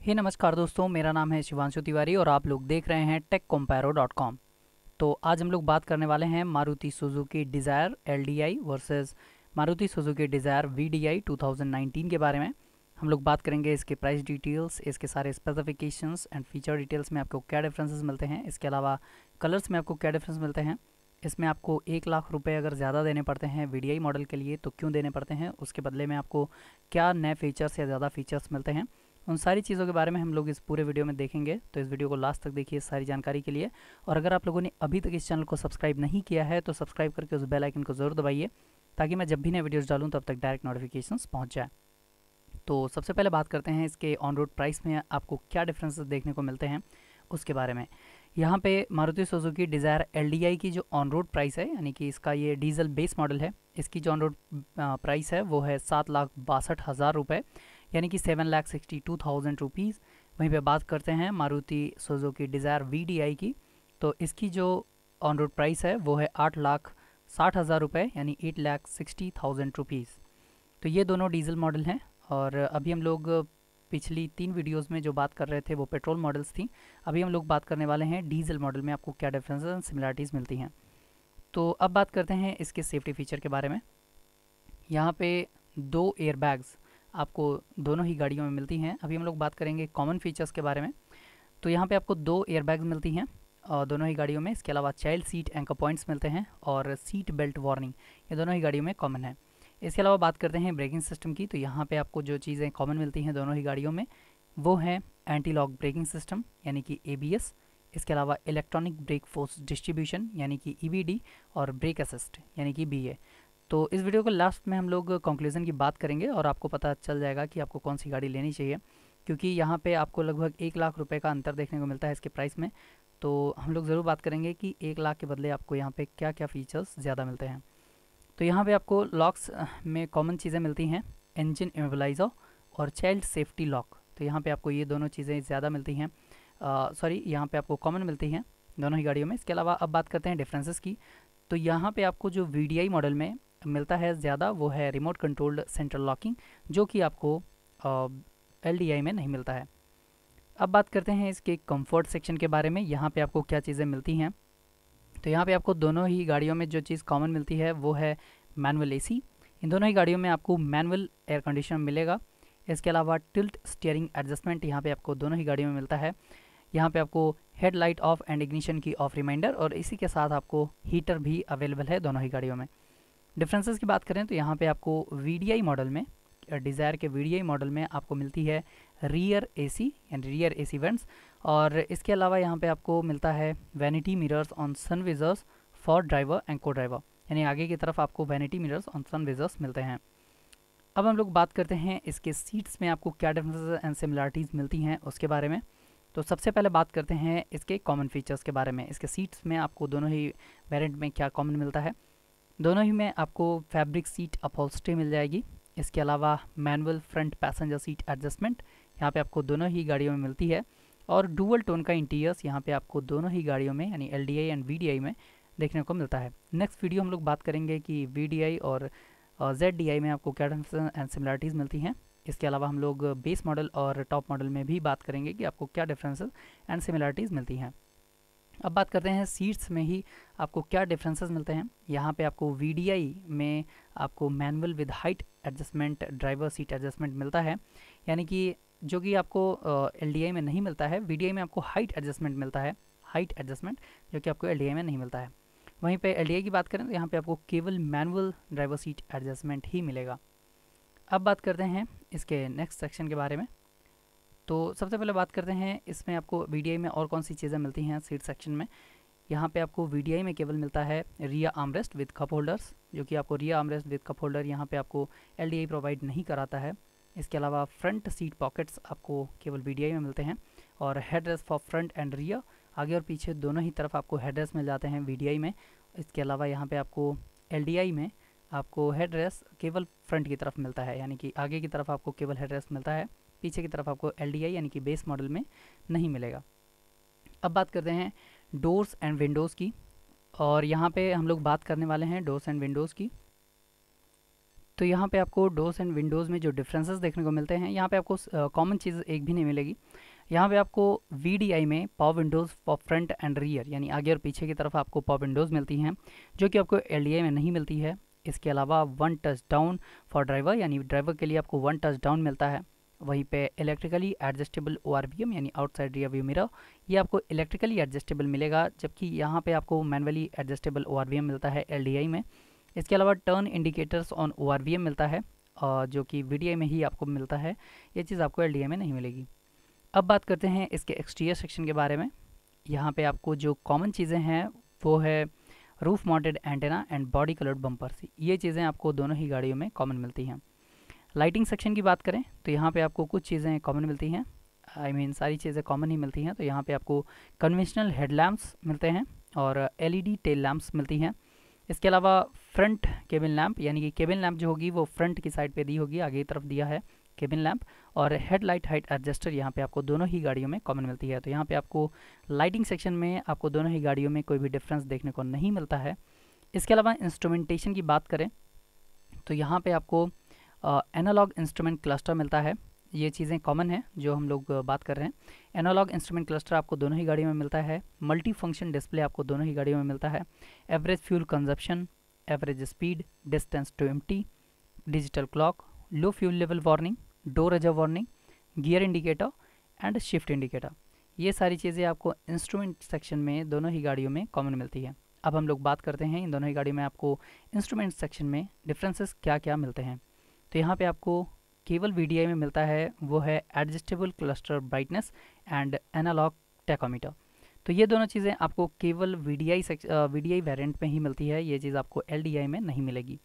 हे नमस्कार दोस्तों, मेरा नाम है शिवांशु तिवारी और आप लोग देख रहे हैं techcomparo.com। तो आज हम लोग बात करने वाले हैं Maruti Suzuki Dzire LDI versus Maruti Suzuki Dzire VDI 2019 के बारे में। हम लोग बात करेंगे इसके प्राइस डिटेल्स, इसके सारे स्पेसिफिकेशंस एंड फीचर डिटेल्स में आपको क्या डिफरेंसेस मिलते हैं, इसके अलावा कलर्स में आपको क्या डिफरेंस मिलते हैं, इसमें आपको 1 लाख रुपए अगर ज़्यादा देने पड़ते हैं वीडीआई मॉडल के लिए तो क्यों देने पड़ते हैं, उसके बदले में आपको क्या नए फीचर्स या ज़्यादा फीचर्स मिलते हैं, उन सारी चीज़ों के बारे में हम लोग इस पूरे वीडियो में देखेंगे। तो इस वीडियो को लास्ट तक देखिए सारी जानकारी के लिए। और अगर आप लोगों ने अभी तक इस चैनल को सब्सक्राइब नहीं किया है तो सब्सक्राइब करके उस बेल आइकन को ज़रूर दबाइए ताकि मैं जब भी नए वीडियोस डालूं तब तक डायरेक्ट नोटिफिकेशंस पहुंच जाए। तो सबसे पहले बात करते हैं इसके ऑन रोड प्राइस में आपको क्या डिफरेंसेस देखने को मिलते हैं उसके बारे में। यहाँ पे मारुति सुजुकी डिज़ायर एलडीआई की जो ऑन रोड प्राइस है, यानी कि इसका ये डीजल बेस मॉडल है, इसकी जो ऑन रोड प्राइस है वो है 7,62,000 रुपये, यानी कि 7,62,000 रुपीज़। वहीं पे बात करते हैं मारुति सुजुकी डिज़ायर वीडीआई की, तो इसकी जो ऑन रोड प्राइस है वो है 8,60,000 रुपये, यानी 8,60,000 रुपीज़। तो ये दोनों डीजल मॉडल हैं। और अभी हम लोग पिछली 3 वीडियोस में जो बात कर रहे थे वो पेट्रोल मॉडल्स थी। अभी हम लोग बात करने वाले हैं डीजल मॉडल में आपको क्या डिफरेंसेस एंड सिमिलरिटीज़ मिलती हैं। तो अब बात करते हैं इसके सेफ्टी फीचर के बारे में। यहाँ पे 2 एयरबैग्स आपको दोनों ही गाड़ियों में मिलती हैं। अभी हम लोग बात करेंगे कॉमन फीचर्स के बारे में। तो यहाँ पे आपको 2 एयरबैग्स मिलती हैं और दोनों ही गाड़ियों में। इसके अलावा चाइल्ड सीट एंकर पॉइंट्स मिलते हैं और सीट बेल्ट वार्निंग, ये दोनों ही गाड़ियों में कॉमन है। इसके अलावा बात करते हैं ब्रेकिंग सिस्टम की, तो यहाँ पे आपको जो चीज़ें कॉमन मिलती हैं दोनों ही गाड़ियों में वो है एंटी लॉक ब्रेकिंग सिस्टम यानी कि ABS, इसके अलावा इलेक्ट्रॉनिक ब्रेक फोर्स डिस्ट्रीब्यूशन यानी कि EBD और ब्रेक असिस्ट यानी कि BA। तो इस वीडियो को लास्ट में हम लोग कंक्लूजन की बात करेंगे और आपको पता चल जाएगा कि आपको कौन सी गाड़ी लेनी चाहिए, क्योंकि यहाँ पे आपको लगभग 1 लाख रुपए का अंतर देखने को मिलता है इसके प्राइस में। तो हम लोग ज़रूर बात करेंगे कि 1 लाख के बदले आपको यहाँ पे क्या क्या फ़ीचर्स ज़्यादा मिलते हैं। तो यहाँ पे आपको लॉक्स में कॉमन चीज़ें मिलती हैं, इंजन इमोबिलाइज़र और चाइल्ड सेफ्टी लॉक। तो यहाँ पे आपको ये दोनों चीज़ें ज़्यादा मिलती हैं, सॉरी यहाँ पे आपको कॉमन मिलती हैं दोनों ही गाड़ियों में। इसके अलावा अब बात करते हैं डिफरेंसेस की। तो यहाँ पे आपको जो VDI मॉडल में मिलता है ज़्यादा वो है रिमोट कंट्रोल्ड सेंट्रल लॉकिंग, जो कि आपको LDI में नहीं मिलता है। अब बात करते हैं इसके कंफर्ट सेक्शन के बारे में। यहाँ पे आपको क्या चीज़ें मिलती हैं। तो यहाँ पे आपको दोनों ही गाड़ियों में जो चीज़ कॉमन मिलती है वो है मैनुअल AC। इन दोनों ही गाड़ियों में आपको मैनुअल एयर कंडीशनर मिलेगा। इसके अलावा टिल्ट स्टीयरिंग एडजस्टमेंट यहाँ पे आपको दोनों ही गाड़ियों में मिलता है। यहाँ पे आपको हेडलाइट ऑफ एंड इग्निशन की ऑफ रिमाइंडर और इसी के साथ आपको हीटर भी अवेलेबल है दोनों ही गाड़ियों में। डिफरेंसेस की बात करें तो यहाँ पे आपको VDI मॉडल में, डिज़ायर के VDI मॉडल में आपको मिलती है रियर AC यानी रियर AC वेंट्स, और इसके अलावा यहाँ पे आपको मिलता है vanity mirrors on sun visors for driver and co-driver, यानी आगे की तरफ आपको vanity mirrors on sun visors मिलते हैं। अब हम लोग बात करते हैं इसके सीट्स में आपको क्या डिफरेंसेस एंड सिमिलरिटीज़ मिलती हैं उसके बारे में। तो सबसे पहले बात करते हैं इसके कॉमन फीचर्स के बारे में। इसके सीट्स में आपको दोनों ही वेरिएंट में क्या कॉमन मिलता है। दोनों ही में आपको फैब्रिक सीट अपहोल्स्ट्री मिल जाएगी। इसके अलावा manual front passenger seat adjustment यहाँ पे आपको दोनों ही गाड़ियों में मिलती है। और डुअल टोन का इंटीरियर्स यहाँ पे आपको दोनों ही गाड़ियों में यानी LDI एंड VDI में देखने को मिलता है। नेक्स्ट वीडियो हम लोग बात करेंगे कि VDI और ZDI में आपको क्या डिफरेंस एंड सिमिलरिटीज़ मिलती हैं। इसके अलावा हम लोग बेस मॉडल और टॉप मॉडल में भी बात करेंगे कि आपको क्या डिफरेंसेस एंड सिमिलरिटीज़ मिलती हैं। अब बात करते हैं सीट्स में ही आपको क्या डिफरेंसेस मिलते हैं। यहाँ पे आपको VDI में आपको manual with height adjustment driver seat adjustment मिलता है, यानी कि जो कि आपको LDI में नहीं मिलता है। VDI में आपको हाइट एडजस्टमेंट मिलता है, हाइट एडजस्टमेंट जो कि आपको LDI में नहीं मिलता है। वहीं पे LDI की बात करें तो यहाँ पे आपको केवल मैनुअल ड्राइवर सीट एडजस्टमेंट ही मिलेगा। अब बात करते हैं इसके नेक्स्ट सेक्शन के बारे में। तो सबसे पहले बात करते हैं इसमें आपको VDI में और कौन सी चीज़ें मिलती हैं सीट सेक्शन में। यहाँ पे आपको VDI में केवल मिलता है rear armrest with cup holders, जो कि आपको rear armrest with cup holder यहाँ पे आपको LDI प्रोवाइड नहीं कराता है। इसके अलावा फ्रंट सीट पॉकेट्स आपको केवल VDI में मिलते हैं और head rest for front end rear, आगे और पीछे दोनों ही तरफ आपको हेड रेस्ट मिल जाते हैं VDI में। इसके अलावा यहाँ पे आपको LDI में आपको हेड रेस्ट केवल फ्रंट की तरफ मिलता है, यानी कि आगे की तरफ आपको केवल हेड रेस्ट मिलता है, पीछे की तरफ आपको LDI यानी कि बेस मॉडल में नहीं मिलेगा। अब बात करते हैं डोर्स एंड विंडोज़ की, और यहाँ पे हम लोग बात करने वाले हैं डोर्स एंड विंडोज़ की। तो यहाँ पे आपको डोर्स एंड विंडोज़ में जो डिफरेंसेस देखने को मिलते हैं, यहाँ पे आपको कॉमन चीज़ एक भी नहीं मिलेगी। यहाँ पे आपको VDI में power Windows for front end rear यानी आगे और पीछे की तरफ आपको पावर विंडोज़ मिलती हैं, जो कि आपको LDI में नहीं मिलती है। इसके अलावा one touch down for driver यानी ड्राइवर के लिए आपको वन टच डाउन मिलता है। वहीं पे इलेक्ट्रिकली एडजस्टेबल ORVM यानी आउटसाइड रियर व्यू मिरर, ये आपको इलेक्ट्रिकली एडजस्टेबल मिलेगा, जबकि यहाँ पे आपको मैनुअली एडजस्टेबल ORVM मिलता है LDI में। इसके अलावा टर्न इंडिकेटर्स ऑन ORVM मिलता है, जो कि VDI में ही आपको मिलता है। ये चीज़ आपको LDI में नहीं मिलेगी। अब बात करते हैं इसके एक्सटीरियर सेक्शन के बारे में। यहाँ पे आपको जो कॉमन चीज़ें हैं वो है roof mounted antenna and body coloured bumpers. ये चीज़ें आपको दोनों ही गाड़ियों में कॉमन मिलती हैं। लाइटिंग सेक्शन की बात करें तो यहाँ पे आपको कुछ चीज़ें कॉमन मिलती हैं, सारी चीज़ें कॉमन ही मिलती हैं। तो यहाँ पे आपको कन्वेंशनल हेडलैम्प्स मिलते हैं और LED टेल लैम्प्स मिलती हैं। इसके अलावा फ्रंट केबिन लैंप यानी कि केबिन लैंप जो होगी वो फ्रंट की साइड पे दी होगी, आगे की तरफ दिया है केबिन लैंप, और हेडलाइट हाइट एडजस्टर यहाँ पे आपको दोनों ही गाड़ियों में कॉमन मिलती है। तो यहाँ पे आपको लाइटिंग सेक्शन में आपको दोनों ही गाड़ियों में कोई भी डिफरेंस देखने को नहीं मिलता है। इसके अलावा इंस्ट्रूमेंटेशन की बात करें तो यहाँ पे आपको एनालॉग इंस्ट्रूमेंट क्लस्टर मिलता है। ये चीज़ें कॉमन है जो हम लोग बात कर रहे हैं। एनालॉग इंस्ट्रूमेंट क्लस्टर आपको दोनों ही गाड़ियों में मिलता है। मल्टी फंक्शन डिस्प्ले आपको दोनों ही गाड़ियों में मिलता है। Average fuel consumption, average speed, distance to empty, digital clock, low fuel level warning, door reserve warning, gear indicator and shift indicator, ये सारी चीज़ें आपको इंस्ट्रूमेंट सेक्शन में दोनों ही गाड़ियों में कॉमन मिलती है। अब हम लोग बात करते हैं इन दोनों ही गाड़ियों में आपको इंस्ट्रूमेंट सेक्शन में डिफरेंसेस क्या क्या मिलते हैं। तो यहाँ पे आपको केवल VDI में मिलता है वो है adjustable cluster brightness and analogue tachometer. तो ये दोनों चीज़ें आपको केवल VDI वेरिएंट में ही मिलती है, ये चीज़ आपको LDI में नहीं मिलेगी।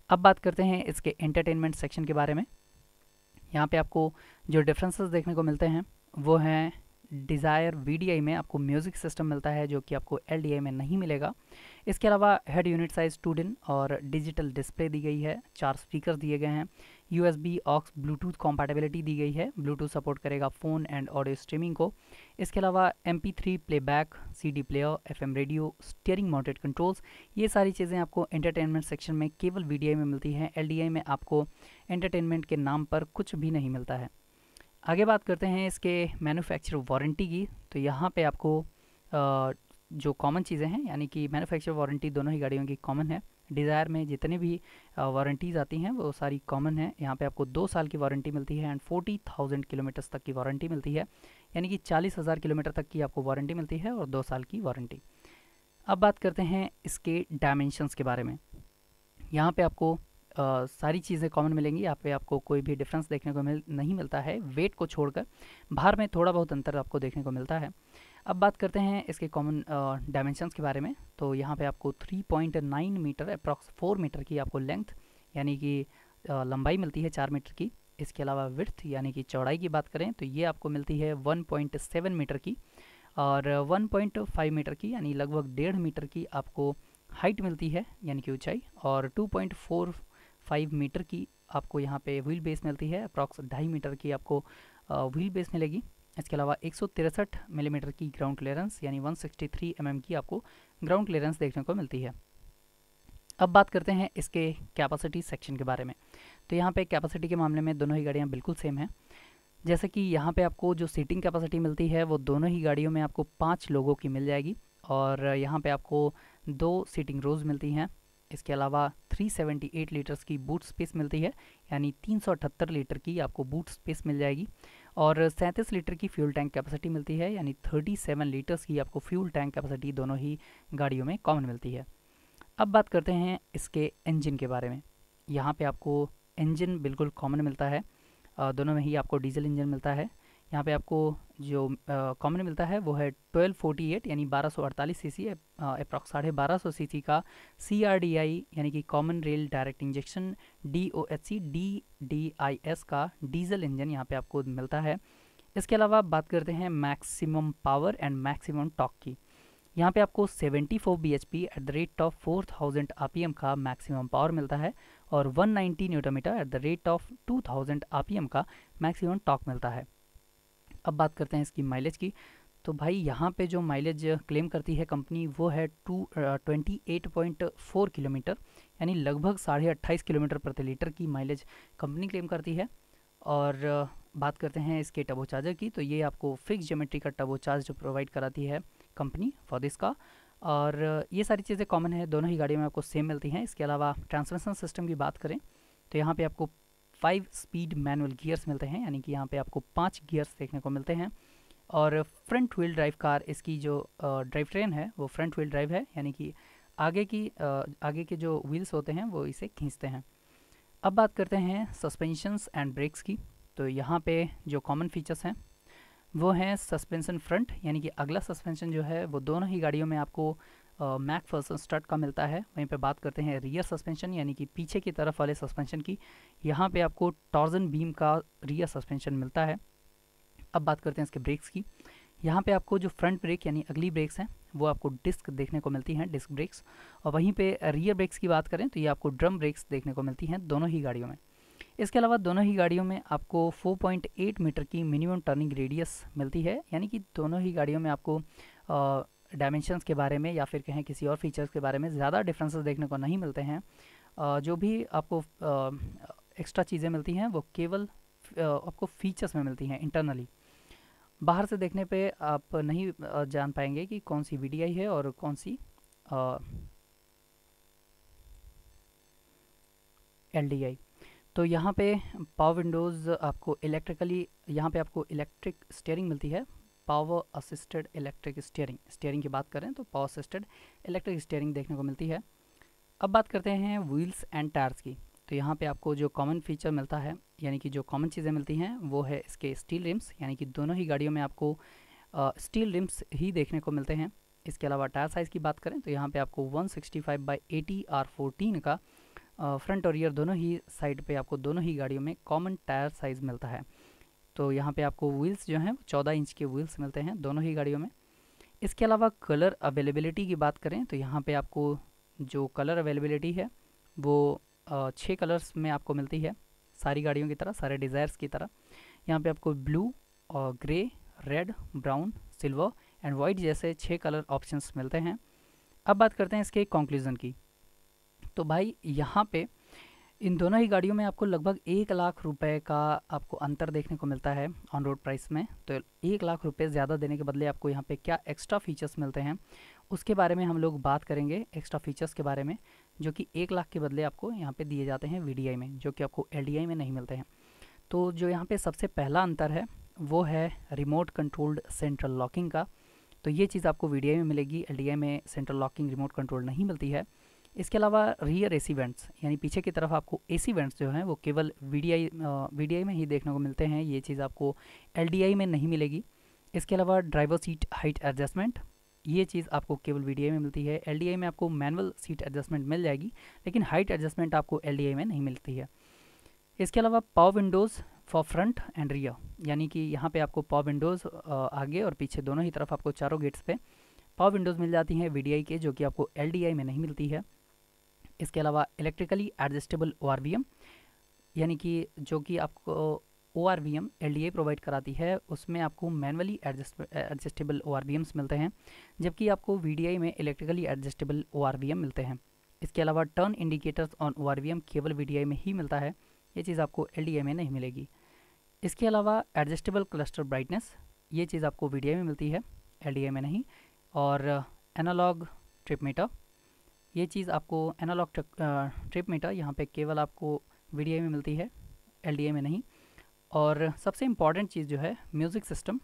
अब बात करते हैं इसके एंटरटेनमेंट सेक्शन के बारे में। यहाँ पे आपको जो डिफरेंसेस देखने को मिलते हैं वो हैं डिज़ायर VDI में आपको म्यूज़िक सिस्टम मिलता है, जो कि आपको LDI में नहीं मिलेगा। इसके अलावा हेड यूनिट साइज 2 दिन और डिजिटल डिस्प्ले दी गई है, 4 स्पीकर दिए गए हैं, USB ऑक्स ब्लूटूथ कॉम्पैटिबिलिटी दी गई है, ब्लूटूथ सपोर्ट करेगा फ़ोन एंड ऑडियो स्ट्रीमिंग को। इसके अलावा MP3 playback, CD player, FM radio, steering mounted controls, ये सारी चीज़ें आपको एंटरटेनमेंट सेक्शन में केवल VDI में मिलती हैं। LDI में आपको एंटरटेनमेंट के नाम पर कुछ भी नहीं मिलता है। आगे बात करते हैं इसके मैन्युफैक्चर वारंटी की। तो यहाँ पे आपको जो कॉमन चीज़ें हैं यानी कि मैन्युफैक्चर वारंटी दोनों ही गाड़ियों की कॉमन है। डिज़ायर में जितनी भी वारंटीज़ आती हैं वो सारी कॉमन है। यहाँ पे आपको 2 साल की वारंटी मिलती है एंड 40,000 किलोमीटर्स तक की वारंटी मिलती है, यानी कि 40,000 किलोमीटर तक की आपको वारंटी मिलती है और 2 साल की वारंटी। अब बात करते हैं इसके डायमेंशंस के बारे में। यहाँ पे आपको सारी चीज़ें कॉमन मिलेंगी, यहाँ पे आपको कोई भी डिफरेंस देखने को नहीं मिलता है, वेट को छोड़कर। भार में थोड़ा बहुत अंतर आपको देखने को मिलता है। अब बात करते हैं इसके कॉमन डायमेंशंस के बारे में। तो यहाँ पे आपको 3.9 मीटर अप्रॉक्स 4 मीटर की आपको लेंथ यानी कि लंबाई मिलती है 4 मीटर की। इसके अलावा विड्थ यानी कि चौड़ाई की बात करें तो ये आपको मिलती है 1.7 मीटर की, और 1.5 मीटर की यानी लगभग 1.5 मीटर की आपको हाइट मिलती है यानी कि ऊंचाई, और 2.45 मीटर की आपको यहाँ पे व्हील बेस मिलती है, अप्रॉक्स 2.5 मीटर की आपको व्हील बेस मिलेगी। इसके अलावा 163 मिलीमीटर की ग्राउंड क्लियरेंस यानी 163 mm की आपको ग्राउंड क्लियरेंस देखने को मिलती है। अब बात करते हैं इसके कैपेसिटी सेक्शन के बारे में। तो यहाँ पे कैपेसिटी के मामले में दोनों ही गाड़ियाँ बिल्कुल सेम हैं। जैसे कि यहाँ पे आपको जो सीटिंग कैपेसिटी मिलती है वो दोनों ही गाड़ियों में आपको 5 लोगों की मिल जाएगी, और यहाँ पे आपको 2 सीटिंग रोज़ मिलती हैं। इसके अलावा 378 लीटर्स की बूट स्पेस मिलती है यानी 378 लीटर की आपको बूट स्पेस मिल जाएगी, और 37 लीटर की फ्यूल टैंक कैपेसिटी मिलती है यानी 37 लीटर्स की आपको फ्यूल टैंक कैपेसिटी दोनों ही गाड़ियों में कॉमन मिलती है। अब बात करते हैं इसके इंजन के बारे में। यहाँ पे आपको इंजन बिल्कुल कॉमन मिलता है, दोनों में ही आपको डीजल इंजन मिलता है। यहाँ पे आपको जो कॉमन मिलता है वो है 1248 यानी 1248 सीसी, अप्रॉक्स 1250 सीसी का CRDI यानी कि common rail direct injection DOHC DDIS का डीजल इंजन यहाँ पे आपको मिलता है। इसके अलावा बात करते हैं maximum power and maximum torque की। यहाँ पे आपको 74 bhp at the rate of 4000 RPM का मैक्सिमम पावर मिलता है, और 190 newton metre at the rate of 2000 RPM का मैक्सिमम टॉर्क मिलता है। अब बात करते हैं इसकी माइलेज की। तो भाई यहाँ पे जो माइलेज क्लेम करती है कंपनी वो है 28.4 किलोमीटर, यानी लगभग 28.5 किलोमीटर प्रति लीटर की माइलेज कंपनी क्लेम करती है। और बात करते हैं इसके टर्बो चार्जर की, तो ये आपको फिक्स ज्योमेट्री का टर्बो चार्ज जो प्रोवाइड कराती है कंपनी फॉर दिस का। और ये सारी चीज़ें कॉमन है, दोनों ही गाड़ियों में आपको सेम मिलती हैं। इसके अलावा ट्रांसमिशन सिस्टम की बात करें तो यहाँ पे आपको 5 स्पीड मैनुअल गियर्स मिलते हैं, यानी कि यहाँ पे आपको 5 गियर्स देखने को मिलते हैं। और फ्रंट व्हील ड्राइव कार, इसकी जो ड्राइव ट्रेन है वो फ्रंट व्हील ड्राइव है, यानी कि आगे के जो व्हील्स होते हैं वो इसे खींचते हैं। अब बात करते हैं सस्पेंशंस एंड ब्रेक्स की। तो यहाँ पे जो कॉमन फीचर्स हैं वो हैं सस्पेंशन फ्रंट, यानी कि अगला सस्पेंशन जो है वो दोनों ही गाड़ियों में आपको मैकफर्सन स्टड का मिलता है। वहीं पे बात करते हैं रियर सस्पेंशन, यानी कि पीछे की तरफ वाले सस्पेंशन की, यहाँ पे आपको टॉर्जन बीम का रियर सस्पेंशन मिलता है। अब बात करते हैं इसके ब्रेक्स की। यहाँ पे आपको जो फ्रंट ब्रेक यानी अगली ब्रेक्स हैं वो आपको डिस्क देखने को मिलती हैं, डिस्क ब्रेक्स। और वहीं पे रियर ब्रेक्स की बात करें तो ये आपको ड्रम ब्रेक्स देखने को मिलती हैं दोनों ही गाड़ियों में। इसके अलावा दोनों ही गाड़ियों में आपको 4.8 मीटर की मिनिमम टर्निंग रेडियस मिलती है, यानी कि दोनों ही गाड़ियों में आपको डायमेंशंस के बारे में या फिर कहें किसी और फीचर्स के बारे में ज़्यादा डिफरेंसेस देखने को नहीं मिलते हैं। जो भी आपको एक्स्ट्रा चीज़ें मिलती हैं वो केवल आपको फीचर्स में मिलती हैं इंटरनली। बाहर से देखने पे आप नहीं जान पाएंगे कि कौन सी VDI है और कौन सी LDI। तो यहाँ पे पावर विंडोज़ आपको यहाँ पे आपको इलेक्ट्रिक स्टीयरिंग मिलती है, पावर असिस्टेड इलेक्ट्रिक स्टीयरिंग की बात करें तो पावर असिस्टेड इलेक्ट्रिक स्टीयरिंग देखने को मिलती है। अब बात करते हैं व्हील्स एंड टायर्स की। तो यहाँ पे आपको जो कॉमन फीचर मिलता है, यानी कि जो कॉमन चीज़ें मिलती हैं वो है इसके स्टील रिम्स, यानी कि दोनों ही गाड़ियों में आपको स्टील रिम्स ही देखने को मिलते हैं। इसके अलावा टायर साइज़ की बात करें तो यहाँ पे आपको 165/80 R14 का फ्रंट और रियर दोनों ही साइड पे आपको दोनों ही गाड़ियों में कॉमन टायर साइज़ मिलता है। तो यहाँ पे आपको व्हील्स जो हैं 14 इंच के व्हील्स मिलते हैं दोनों ही गाड़ियों में। इसके अलावा कलर अवेलेबिलिटी की बात करें तो यहाँ पे आपको जो कलर अवेलेबिलिटी है वो 6 कलर्स में आपको मिलती है, सारी गाड़ियों की तरह, सारे डिज़ायर्स की तरह। यहाँ पे आपको ब्लू और grey, red, brown, silver and white जैसे 6 कलर ऑप्शंस मिलते हैं। अब बात करते हैं इसके कंक्लूजन की। तो भाई यहाँ पे इन दोनों ही गाड़ियों में आपको लगभग 1 लाख रुपए का आपको अंतर देखने को मिलता है ऑन रोड प्राइस में। तो 1 लाख रुपए ज़्यादा देने के बदले आपको यहाँ पे क्या एक्स्ट्रा फीचर्स मिलते हैं उसके बारे में हम लोग बात करेंगे, एक्स्ट्रा फीचर्स के बारे में, जो कि 1 लाख के बदले आपको यहाँ पे दिए जाते हैं VDI में, जो कि आपको LDI में नहीं मिलते हैं। तो जो यहाँ पे सबसे पहला अंतर है वो है रिमोट कंट्रोल्ड सेंट्रल लॉकिंग का। तो ये चीज़ आपको VDI में मिलेगी, LDI में सेंट्रल लॉकिंग रिमोट कंट्रोल नहीं मिलती है। इसके अलावा रियर AC वेंट्स, यानी पीछे की तरफ आपको AC वेंट्स जो हैं वो केवल VDI में ही देखने को मिलते हैं, ये चीज़ आपको LDI में नहीं मिलेगी। इसके अलावा ड्राइवर सीट हाइट एडजस्टमेंट, ये चीज़ आपको केवल VDI में मिलती है। LDI में आपको मैनुअल सीट एडजस्टमेंट मिल जाएगी, लेकिन हाइट एडजस्टमेंट आपको LDI में नहीं मिलती है। इसके अलावा power Windows for front end rear, यानी कि यहाँ पे आपको पावर विंडोज़ आगे और पीछे दोनों ही तरफ आपको चारों गेट्स पे पावर विंडोज़ मिल जाती हैं VDI के, जो कि आपको LDI में नहीं मिलती है। इसके अलावा इलेक्ट्रिकली एडजस्टेबल ORVM, यानी कि जो कि आपको ORVM LDI प्रोवाइड कराती है उसमें आपको मैनुअली एडजस्टेबल ORVMs मिलते हैं, जबकि आपको VDI में इलेक्ट्रिकली एडजस्टेबल ORVM मिलते हैं। इसके अलावा टर्न इंडिकेटर्स ऑन ORVM केवल VDI में ही मिलता है, ये चीज़ आपको LDI में नहीं मिलेगी। इसके अलावा एडजस्टेबल क्लस्टर ब्राइटनेस, ये चीज़ आपको VDI में मिलती है, LDI में नहीं। और एनालॉग ट्रिप मीटर, ये चीज़ आपको एनालॉग ट्रिप मीटर यहाँ पे केवल आपको VDI में मिलती है, LDI में नहीं। और सबसे इम्पॉर्टेंट चीज़ जो है म्यूज़िक सिस्टम,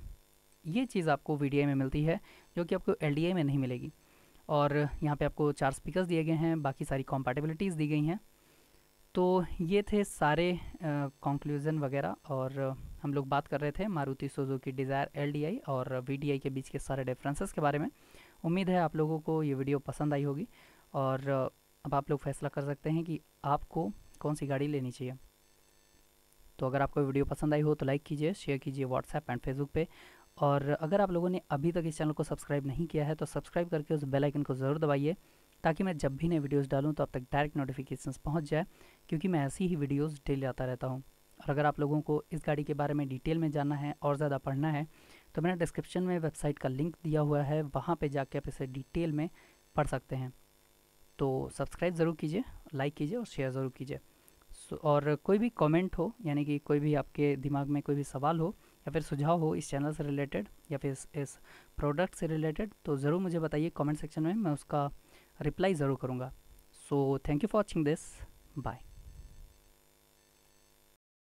ये चीज़ आपको VDI में मिलती है, जो कि आपको LDI में नहीं मिलेगी। और यहाँ पे आपको 4 स्पीकर्स दिए गए हैं, बाकी सारी कॉम्पैटिबिलिटीज़ दी गई हैं। तो ये थे सारे कंक्लूज़न वगैरह, और हम लोग बात कर रहे थे मारुति सुजुकी डिज़ायर LDI और VDI के बीच के सारे डिफरेंसेस के बारे में। उम्मीद है आप लोगों को ये वीडियो पसंद आई होगी, और अब आप लोग फैसला कर सकते हैं कि आपको कौन सी गाड़ी लेनी चाहिए। तो अगर आपको वीडियो पसंद आई हो तो लाइक कीजिए, शेयर कीजिए व्हाट्सएप एंड फेसबुक पे। और अगर आप लोगों ने अभी तक इस चैनल को सब्सक्राइब नहीं किया है तो सब्सक्राइब करके उस बेल आइकन को ज़रूर दबाइए, ताकि मैं जब भी नए वीडियोस डालूं तो आप तक डायरेक्ट नोटिफिकेशंस पहुंच जाए, क्योंकि मैं ऐसी ही वीडियोस डेली आता रहता हूं। और अगर आप लोगों को इस गाड़ी के बारे में डिटेल में जानना है और ज़्यादा पढ़ना है तो मैंने डिस्क्रिप्शन में वेबसाइट का लिंक दिया हुआ है, वहाँ पे जाके आप इसे डिटेल में पढ़ सकते हैं। तो सब्सक्राइब ज़रूर कीजिए, लाइक कीजिए और शेयर ज़रूर कीजिए। और कोई भी कमेंट हो, यानी कि कोई भी आपके दिमाग में कोई भी सवाल हो या फिर सुझाव हो इस चैनल से रिलेटेड या फिर इस प्रोडक्ट से रिलेटेड, तो ज़रूर मुझे बताइए कमेंट सेक्शन में, मैं उसका रिप्लाई ज़रूर करूँगा। So thank you for watching this, bye.